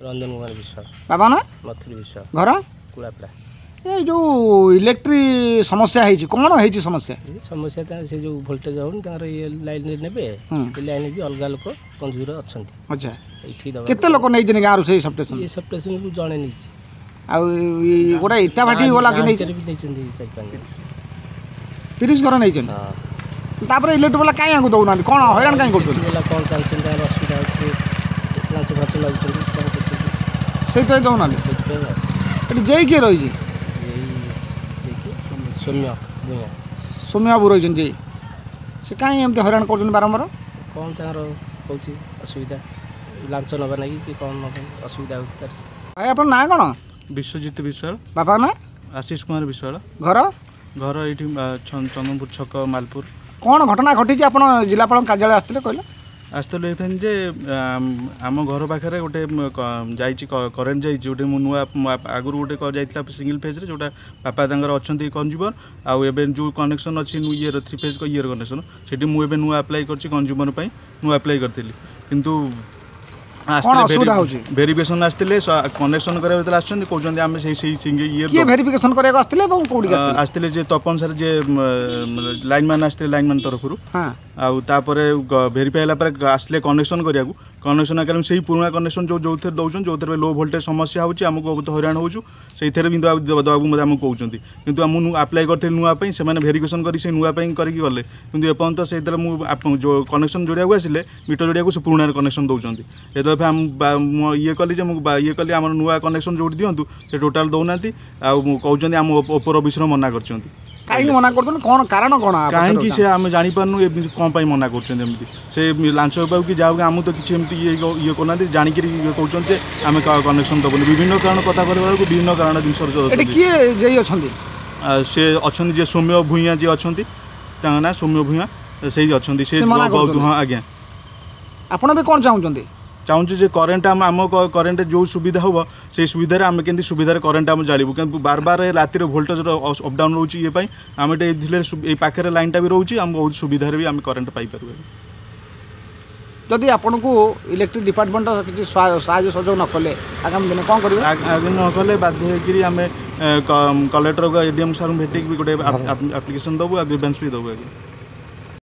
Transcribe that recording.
रंजन कुमार विश्वास। बाबा ना मथुरी विश्वास। घर कुलापड़ा। ये जो इलेक्ट्रिक समस्या है कौन है समस्या समस्या से जो भोल्टेज हो ये लाइन ने लाइन भी अलग लोक कंज्यूमर अच्छा। अच्छा केते लोक नहीं जने गाँव से सब ये सब स्टेशन को जड़े नहीं गोटे इटा भाटी वाला कि नहीं 30 घर नहीं तापर इलेक्ट्रिक वाला कहीं आपको दौना कौन हैरान कहीं कर कौन चलते असुविधा अच्छे लाच फाच लगुच से दौना जे किए रही सौम्य भूया सौम्य बाबू रही जे से कहीं एमती हैरान कर बारंबार कौन तार हो असुविधा लाच नवा ना कि कौन असुविधा हो भाई आप ना कौन विश्वजित विश्वाल। बापा ना आशीष कुमार विश्वाल। घर घर ये चंदनपुर छक मालपुर। कौन घटना घटी आप जिलापाल कार्यालय आसते कहले आसते जे आम घर पाखे गोटे करेन्ट जाइए गोटे नुआ आगुरी गोटे जाइए सिंगल फेज रे जोटा बापा अच्छा कंज्यूमर आउ जो कनेक्शन अच्छी ये 3 फेज को ये कनेक्शन से मुझे नुआ अप्लाई कर कंज्यूमर नुआ अप्लाई करी किंतु भेरिफिकेशन आसते कनेक्शन कराया कहते आम से भेरिफिकेशन आसते जे तपन सर जे लाइनमैन आसते लाइनमैन तरफ आउे भेरीफाई आसले कनेक्शन करा कनेक्शन आकार से पुराना कनेक्शन जो जो दौरान जो लो भोल्टेज समस्या होची आमको बहुत हैरान हो भी दबाबू आमको कहते किंतु आम अप्लाई करते नुआपाई से भेरिफिकेशन कर नुआपाई करके गले कि एपर्यंत से जो कनेक्शन जोड़िया आसिले मीटर जोड़िया से पुराना कनेक्शन दौरान ये कली ये कली आम नुआ कनेक्शन जोड़ी दिंतु से टोटाल दौना कहते आम ओपर ऑफिसर मना कर कहीं मना कर कौन कारण कौन कहीं से आम जापारू कौन मना करमती से लांच पाऊ कि जाओ आम तो किसी ये करना जाणिक कहते आम कनेक्शन दबुनि विभिन्न कारण कथा कहला विभिन्न कारण जिन से अच्छा जी सौम्य भूया जी अच्छा ना सौम्य भूया से अच्छा से बहुत हाँ आज्ञा आपण भी कौन चाहते चाहूँ जे करेन्ट आम करेन्ट जो सुविधा हम से सुविधा आम के सुविधा करेन्ट आम जालू कि बार बार राति भोल्टेज अपडाउन रोचे ये आम ये पाखे लाइनटा भी रोचे आम बहुत सुविधा भी आम करेन्ट पाइपर जदि आपन को इलेक्ट्रिक डिपार्टमेंट किसी साहय सहयोग न कले आगामी दिन कौन करेंगे आगे न कले बाध्य आम कलेक्टर एडीएम सार भेटिक भी गोटे आप्लिकेसन दबू ग्रीवेंस भी दबू आगे।